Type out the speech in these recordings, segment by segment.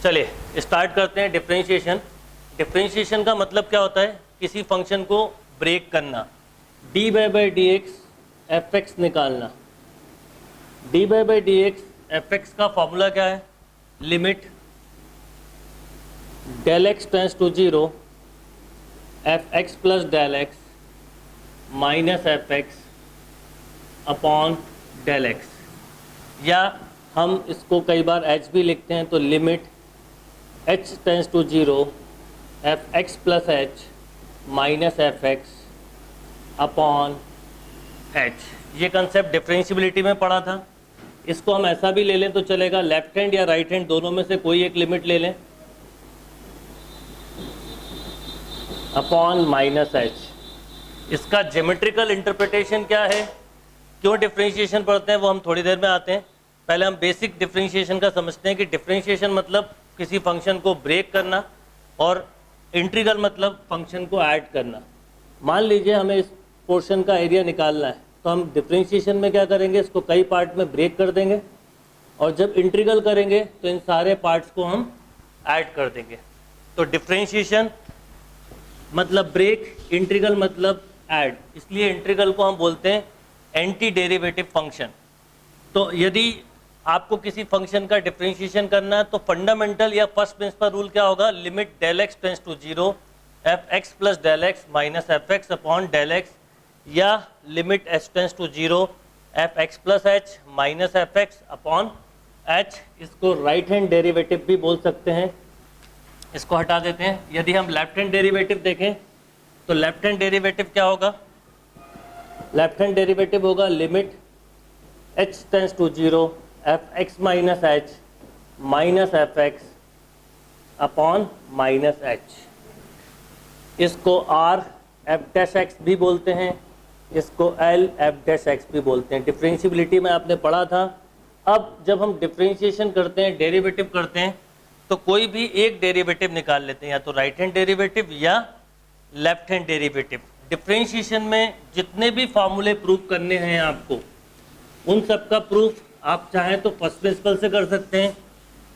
चलिए स्टार्ट करते हैं डिफरेंशिएशन। डिफरेंशिएशन का मतलब क्या होता है? किसी फंक्शन को ब्रेक करना। D by D X F X निकालना। D by D X F X का फॉर्मूला क्या है? Limit del X tends to zero F x plus del X minus F x upon del X, या हम इसको कई बार H भी लिखते हैं, तो limit H tends to zero F x plus H minus F x upon h. ये concept differentiability में पढ़ा था। इसको हम ऐसा भी ले लें तो चलेगा, लेफ्ट हैंड या राइट हैंड दोनों में से कोई एक लिमिट ले लें अपॉन माइनस एच। इसका ज्योमेट्रिकल इंटरप्रिटेशन क्या है, क्यों डिफरेंशिएशन पढ़ते हैं, वो हम थोड़ी देर में आते हैं। पहले हम बेसिक डिफरेंशिएशन का समझते हैं कि डिफरेंशिएशन मतलब किसी फंक्शन को ब्रेक करना और इंटीग्रल मतलब फंक्शन को ऐड करना। मान लीजिए हमें इस पोर्शन का एरिया निकालना है, तो हम डिफरेंशिएशन में क्या करेंगे, इसको कई पार्ट में ब्रेक कर देंगे और जब इंटीग्रल करेंगे तो इन सारे पार्ट्स को हम ऐड कर देंगे। तो डिफरेंशिएशन मतलब ब्रेक, इंटीग्रल मतलब ऐड, इसलिए इंटीग्रल को हम बोलते हैं एंटी डेरिवेटिव फंक्शन। तो यदि आपको किसी फंक्शन का डिफरेंशिएशन करना है तो फंडामेंटल या फर्स्ट प्रिंसिपल रूल क्या होगा? Limit del X tends to zero F x plus del X minus F x upon del X, या limit H tends to zero F x plus H minus F x upon H. इसको right hand derivative भी बोल सकते हैं। इसको हटा देते हैं। यदि हम लेफ्ट हैंड डेरिवेटिव देखें तो लेफ्ट हैंड डेरिवेटिव क्या होगा? लेफ्ट हैंड डेरिवेटिव होगा limit H tends to zero F x minus h minus F x upon minus h. इसको आर एफ डैश एक्स भी बोलते हैं, इसको एल एफ डैश एक्स भी बोलते हैं। डिफरेंशियबिलिटी में आपने पढ़ा था। अब जब हम डिफरेंशिएशन करते हैं, डेरिवेटिव करते हैं, तो कोई भी एक डेरिवेटिव निकाल लेते हैं, या तो राइट हैंड डेरिवेटिव या लेफ्ट हैंड डेरिवेटिव। डिफरेंशिएशन में जितने भी फार्मूले प्रूफ करने हैं आपको, उन सब का प्रूफ आप चाहें तो फर्स्ट प्रिंसिपल से कर सकते हैं।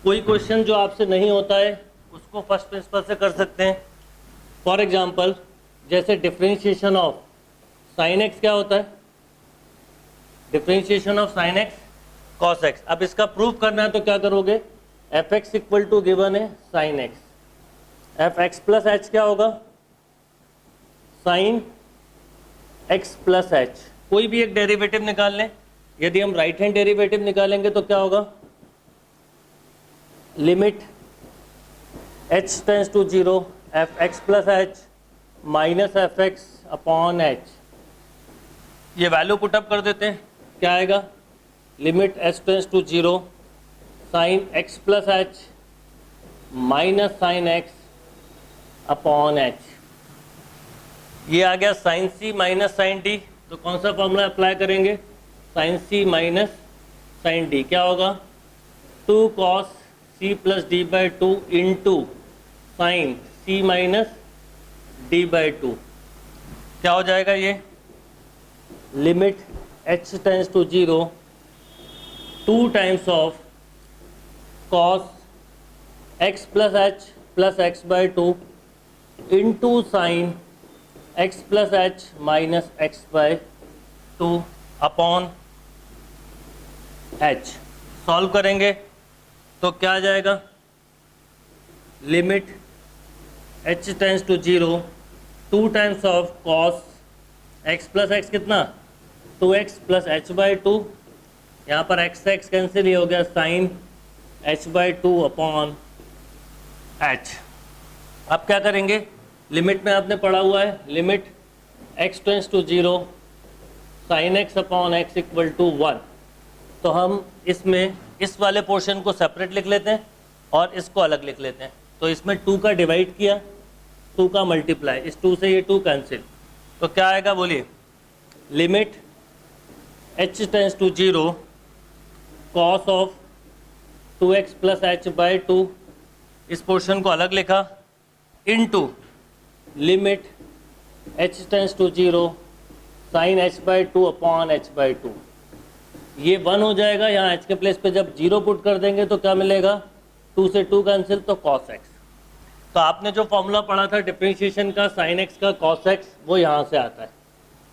कोई क्वेश्चन जो आपसे नहीं होता है उसको फर्स्ट प्रिंसिपल से कर सकते हैं। फॉर एग्जांपल जैसे डिफरेंशिएशन ऑफ साइन एक्स क्या होता है? Differentiation of sine x cos x. अब इसका प्रूफ करना है तो क्या करोगे? F x equal to given है sine x, F x plus h क्या होगा? Sine x plus h. कोई भी एक डेरिवेटिव निकाल लें। यदि हम राइट हैंड डेरिवेटिव निकालेंगे तो क्या होगा? Limit H tends to zero F x plus H minus F x upon h. ये वैल्यू पुटअप कर देते हैं, क्या आएगा? Limit H tends to zero sine x plus H minus sine x upon h. ये आ गया sine c minus sine d. तो कौन सा फॉर्मूला अप्लाई करेंगे? Sine c minus sine d क्या होगा? 2 cos c plus d by two into sign c minus d by two. क्या हो जाएगा ये? Limit H tends to zero 2 times of cos x plus h plus x by two into sine x plus H minus x by two upon h. Solve करेंगे तो क्या आ जाएगा? Limit H tends to zero 2 times of cos x plus x कितना? 2x plus h by to. यहाँ पर x x cancel ही हो गया, sine h by two upon h. अब क्या करेंगे? लिमिट में आपने पढ़ा हुआ है limit x tends to zero sine x upon x equal to 1। तो हम इसमें इस वाले पोर्शन को सेपरेट लिख लेते हैं और इसको अलग लिख लेते हैं। तो इसमें 2 का डिवाइड किया, 2 का मल्टीप्लाई, इस 2 से ये 2 कैंसिल, तो क्या आएगा बोलिए? Limit H tends to zero cos of 2x plus h by two, इस पोर्शन को अलग लिखा, into limit H tends to zero sine h by two upon h by two. ये 1 हो जाएगा। यहाँ h के प्लेस पे जब 0 पुट कर देंगे तो क्या मिलेगा? 2 से 2 कैंसिल तो cos x। तो आपने जो फॉर्मूला पढ़ा था डिफरेंशिएशन का sin x का cos x, वो यहाँ से आता है।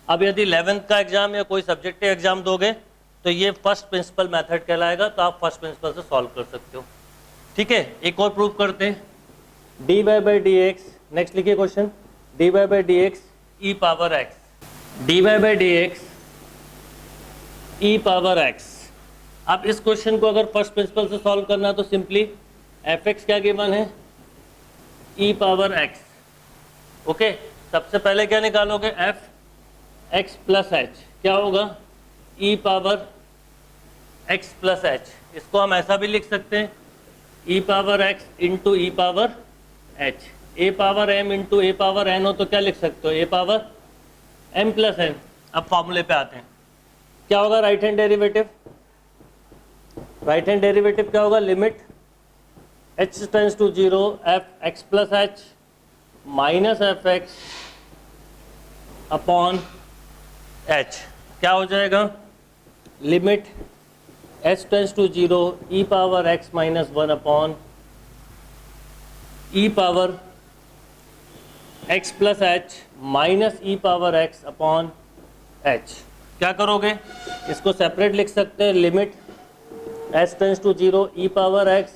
अब यदि 11th का एग्जाम या कोई सब्जेक्टिव एग्जाम दोगे तो ये फर्स्ट प्रिंसिपल मेथड कहलाएगा, तो आप फर्स्ट प्रिंसिपल से सॉल्व कर सकते हो। ठीक है, एक और प्रूफ करते हैं। dy by D x, next लिखिए question, dy by D x e power x, dy by D x e power x. अब इस क्वेश्चन को अगर फर्स्ट प्रिंसिपल से सॉल्व करना तो सिंपली एफ एक्स क्या गिवन है, ई पावर एक्स। ओके, सबसे पहले क्या निकालोगे, एफ एक्स प्लस एच, क्या होगा, e power x plus h. इसको हम ऐसा भी लिख सकते हैं, e power x into e power h. A power m into a power n हो तो क्या लिख सकते हो, a power m plus n. अब फॉर्मूले पे आते हैं, क्या होगा right hand derivative, right hand derivative क्या होगा, limit h tends to 0 f x plus H minus F x upon h, क्या हो जाएगा, limit h tends to 0 e power x minus 1 upon e power x plus H minus e power x upon h. क्या करोगे, इसको separate लिख सकते हैं, limit h tends to 0 e power x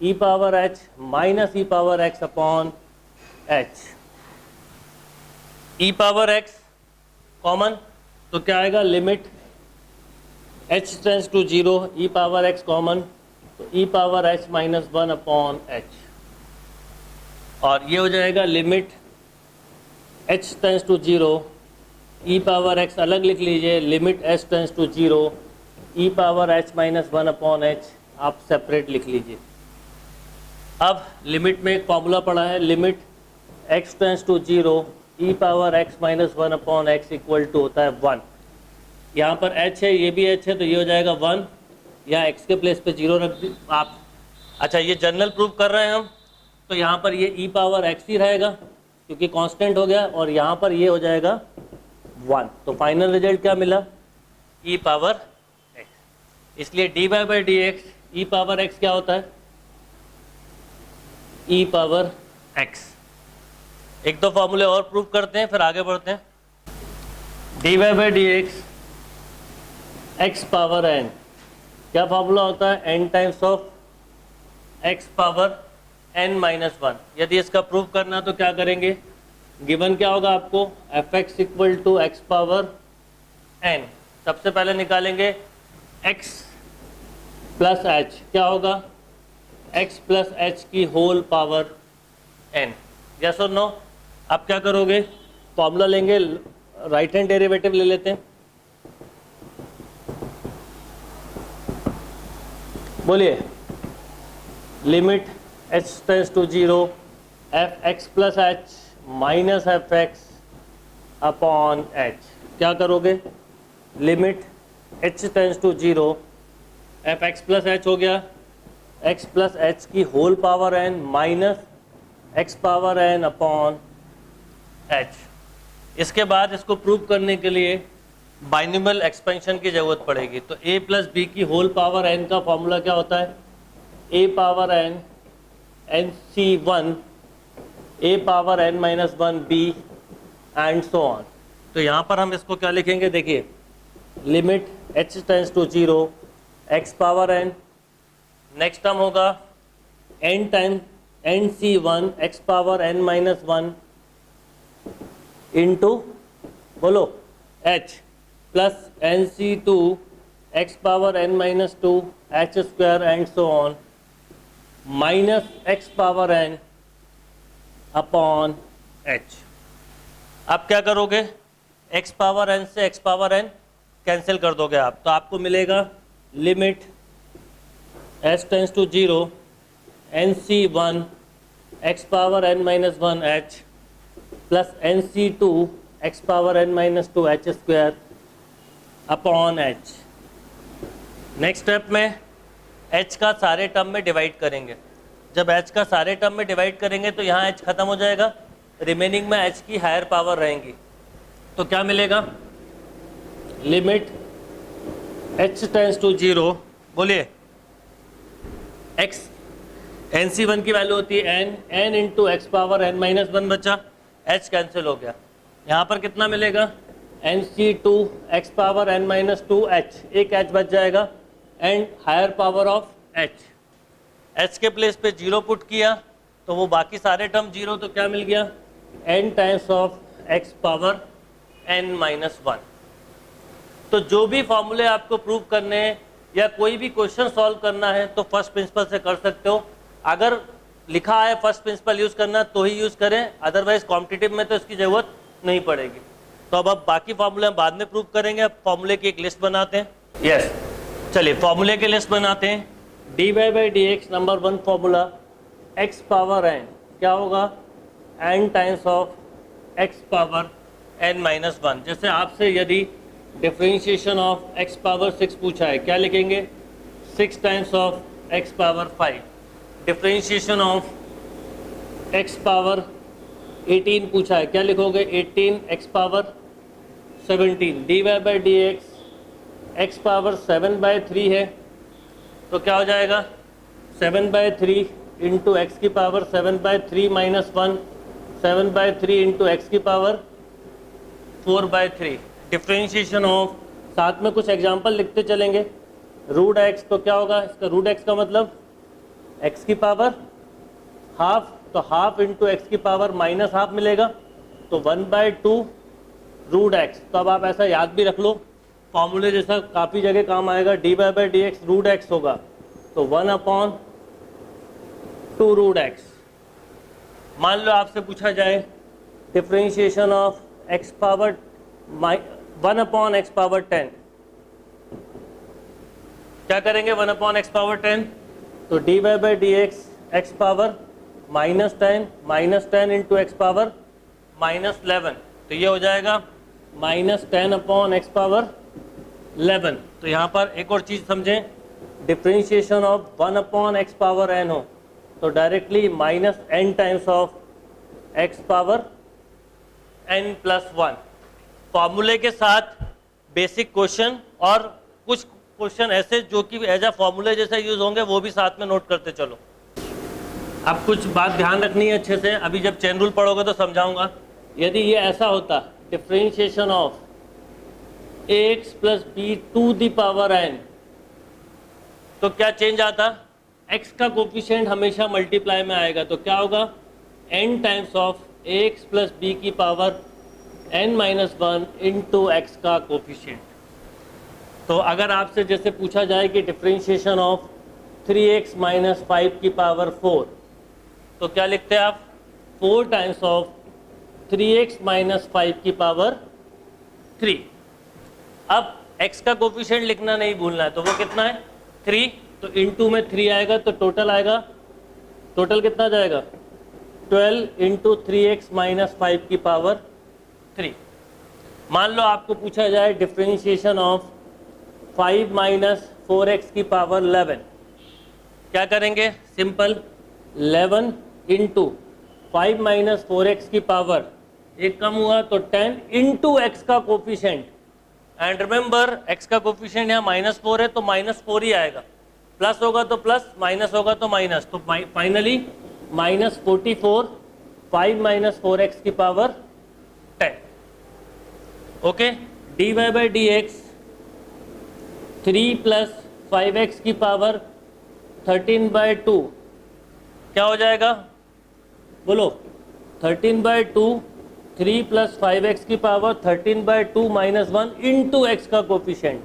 e power h minus e power x upon h. E power x common तो क्या आएगा, limit h tends to 0 e power x common तो e power h minus 1 upon h. और ये हो जाएगा limit h tends to 0 e power x अलग लिख लीजिए, limit h tends to 0 e power h minus 1 upon h आप separate लिख लीजिए। अब लिमिट में एक फॉर्मूला पड़ा है, limit x tends to 0 e power x minus 1 upon x equal to होता है 1। यहाँ पर h है, ये भी h है, तो ये हो जाएगा 1, या x के प्लेस पे 0 रख दी आप। अच्छा, ये जनरल प्रूफ कर रहे हैं हम, तो यहाँ पर ये ई पावर x ही रहेगा क्योंकि कांस्टेंट हो गया, और यहाँ पर ये हो जाएगा 1। तो फाइनल रिजल्ट क्या मिला, ई पावर x। इसलिए dy by D x e power x क्या होता है, ई पावर x। एक दो फॉर्मूले और प्रूव करते हैं फिर आगे बढ़ते हैं। dy by D x x power n, क्या फॉर्मूला होता है, n times of x power n minus 1। यदि इसका प्रूव करना तो क्या करेंगे, गिवन क्या होगा आपको, f x equal to x power n। सबसे पहले निकालेंगे x प्लस एच, क्या होगा, x प्लस एच की होल पावर n। यस और नो। अब क्या करोगे, फॉर्मूला लेंगे, राइट हैंड डेरिवेटिव ले लेते हैं, बोलिए, limit h tends to 0 f x plus H minus F x upon h. क्या करोगे, limit h tends to 0 f x plus h हो गया, x प्लस एच की whole power n minus x power n upon h। इसके बाद इसको prove करने के लिए बाइनोमियल एक्सपेंशन की ज़रूरत पड़ेगी। तो a प्लस बी की होल पावर n का फॉर्मूला क्या होता है, a power n n c 1 a power n minus 1 b and so on. तो यहाँ पर हम इसको क्या लिखेंगे, देखिए, limit h tends to 0 x power n, next term होगा n time n c 1 x power n minus 1 into बोलो h plus n c 2 x power n minus 2 h square and so on minus x power n upon h। अब क्या करोगे, x power n से x power n cancel कर दोगे आप, तो आपको मिलेगा limit h tends to 0 n c 1 x power n minus 1 h plus n c 2 x power n minus 2 h square upon h। Next step में h का सारे टर्म में डिवाइड करेंगे। जब h का सारे टर्म में डिवाइड करेंगे तो यहाँ h खत्म हो जाएगा, रिमेनिंग में h की हायर पावर रहेंगी। तो क्या मिलेगा, लिमिट h टेंड्स टू 0, बोलिए, x NC1 की वैल्यू होती है n into x power n minus 1 बचा, h कैंसिल हो गया। यहाँ पर कितना मिलेगा, NC2 x power n minus 2h, एक h बच जाएगा and higher power of h के प्लेस पे 0 पुट किया तो वो बाकी सारे टर्म 0, तो क्या मिल गया, n times of x power n minus 1। तो जो भी फॉर्मूले आपको प्रूव करने हैं या कोई भी क्वेश्चन सॉल्व करना है तो फर्स्ट प्रिंसिपल से कर सकते हो। अगर लिखा है फर्स्ट प्रिंसिपल यूज़ करना तो ही यूज़ करें, अदरवाइज कॉम्पिटिटिव में तो इसकी ज़रूरत नहीं पड़ेगी। तो अब बाकी फार्मूले हम बाद में प्रूव करेंगे, अब फार्मूले की एक लिस्ट बनाते हैं। यस, चलिए फार्मूले की लिस्ट बनाते हैं। dy by D x number 1 formula, x power n क्या होगा, n times of x power n minus 1। जैसे आपसे यदि डिफरेंशिएशन ऑफ x पावर 6 पूछा है, क्या लिखेंगे, 6 times of x power 5। Differentiation of x power 18 पूछा है, क्या लिखोगे, 18 x power 17। dy by D x x power 7/3 है तो क्या हो जाएगा, 7/3 इंटू एक्स की पावर 7/3 माइनस 1, 7/3 इंटू एक्स की पावर 4/3। डिफ्रेंशिएशन ऑफ, साथ में कुछ एग्जांपल लिखते चलेंगे। रूट एक्स तो क्या होगा, इसका रूट एक्स का मतलब एक्स की पावर हाफ, तो हाफ इंटू एक्स की पावर माइनस हाफ मिलेगा, तो 1/2 रूट एक्स। तो अब आप ऐसा याद भी रख लो, फॉर्मूले जैसा काफ़ी जगह काम आएगा। D y by D x root x होगा तो 1/2 रूट एक्स। मान लो आपसे पूछा जाए differentiation of x power 1/x power 10, क्या करेंगे, 1/x पावर 10, तो d y by D x power -10 into x power -11, तो ये हो जाएगा -10/x पावर 11। तो यहाँ पर एक और चीज़ समझें, differentiation of 1/x power n हो तो directly -n times of x power n plus 1। फॉर्मूले के साथ बेसिक क्वेश्चन और कुछ क्वेश्चन ऐसे जो कि एज अ फॉर्मूले जैसे यूज होंगे वो भी साथ में नोट करते चलो। अब कुछ बात ध्यान रखनी है अच्छे से, अभी जब चेन रूल पढ़ोगे तो समझाऊंगा। यदि ये ऐसा होता differentiation of ax plus b to the power n, तो क्या चेंज आता, x का कोफिशिएंट हमेशा मल्टीप्लाई में आएगा, तो क्या होगा, n times of ax plus b की power n minus 1 into x का कोफिशिएंट। तो अगर आपसे जैसे पूछा जाए कि डिफ्रेंशिएशन ऑफ 3x माइनस 5 की पावर 4, तो क्या लिखते हैं आप, 4 टाइम्स ऑफ 3x माइनस 5 की पावर 3। अब x का कोफिशिएंट लिखना नहीं भूलना है, तो वो कितना है, 3, तो इंटू में 3 आएगा तो टोटल आएगा, टोटल कितना जाएगा, 12 इंटू 3x माइनस 5 की पावर 3। मान लो आपको पूछा जाए डिफ्रेंशिएशन ऑफ 5 माइनस 4x की पावर 11, क्या करेंगे, सिंपल 11 इंटू 5 माइनस 4x की पावर, एक कम हुआ तो 10 इंटू एक्स का कोफिशिएंट। एंड रिमेंबर x का कोफिशिएंट यहाँ -4 है तो -4 ही आएगा, प्लस होगा तो प्लस, माइनस होगा तो माइनस, तो फाइनली -44 5 माइनस 4x की power 10। Okay, d y by D x 3 plus 5x की पावर 13/2 क्या हो जाएगा, बोलो, 13/2, 3 प्लस 5x की पावर 13/2 माइनस 1 इंटू एक्स का कोफिशिएंट,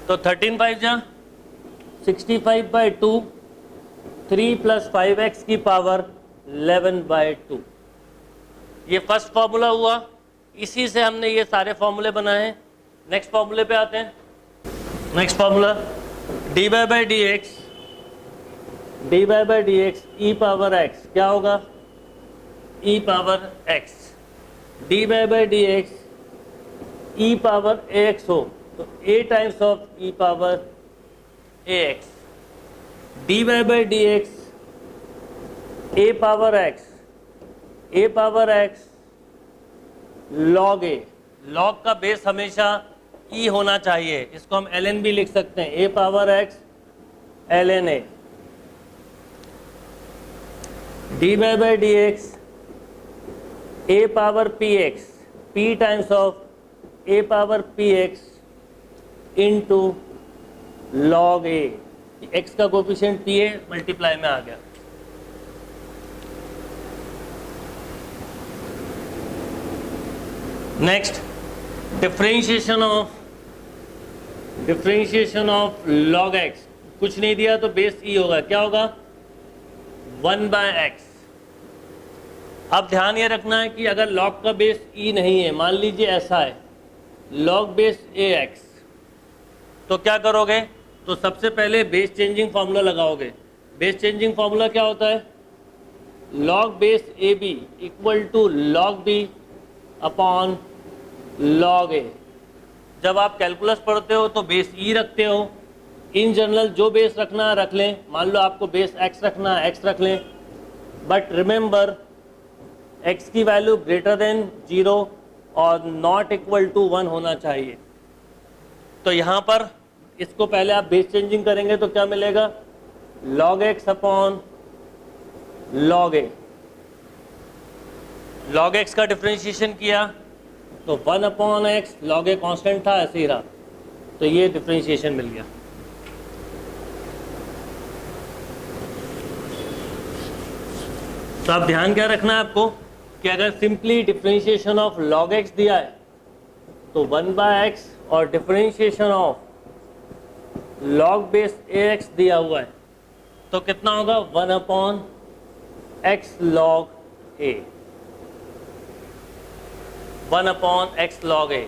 तो 13×5 जा 65/2, 3 प्लस 5x की पावर 11/2। ये फर्स्ट फॉर्मूला हुआ, इसी से हमने ये सारे फॉर्मूले बनाए हैं। नेक्स्ट फॉर्मूले पे आते हैं। Next formula d y by D x e power x क्या होगा, e power x. D y by D x e power a x हो तो a times of e power a x. D y by D x a power x log a. Log का base हमेशा e होना चाहिए, इसको हम ln भी लिख सकते हैं, a power x ln a. D y by D x a power p x, p times of a power p x into log a, x का कोफिशिएंट पी ए मल्टीप्लाई में आ गया। Next differentiation of log x, कुछ नहीं दिया तो base ई होगा, क्या होगा 1 बाय एक्स। अब ध्यान ये रखना है कि अगर लॉग का बेस ई नहीं है, मान लीजिए ऐसा है लॉग बेस ए एक्स, तो क्या करोगे, तो सबसे पहले बेस चेंजिंग फार्मूला लगाओगे। बेस चेंजिंग फार्मूला क्या होता है, log base a b equal to log b upon log a. जब आप कैलकुलस पढ़ते हो तो बेस ई रखते हो, इन जनरल जो बेस रखना है रख लें, मान लो आपको बेस एक्स रखना है एक्स रख लें, बट रिमेंबर एक्स की वैल्यू ग्रेटर देन 0 और नॉट इक्वल टू 1 होना चाहिए। तो यहाँ पर इसको पहले आप बेस चेंजिंग करेंगे तो क्या मिलेगा, log x upon log a। log x का डिफरेंशिएशन किया तो 1 upon x, log a constant था ऐसे ही रहा, तो ये डिफरेंशिएशन मिल गया। तो अब ध्यान क्या रखना है आपको कि अगर simply differentiation of log x दिया है तो 1 बाय एक्स, और differentiation of log base ax दिया हुआ है तो कितना होगा 1 upon x log a, 1 upon x log a।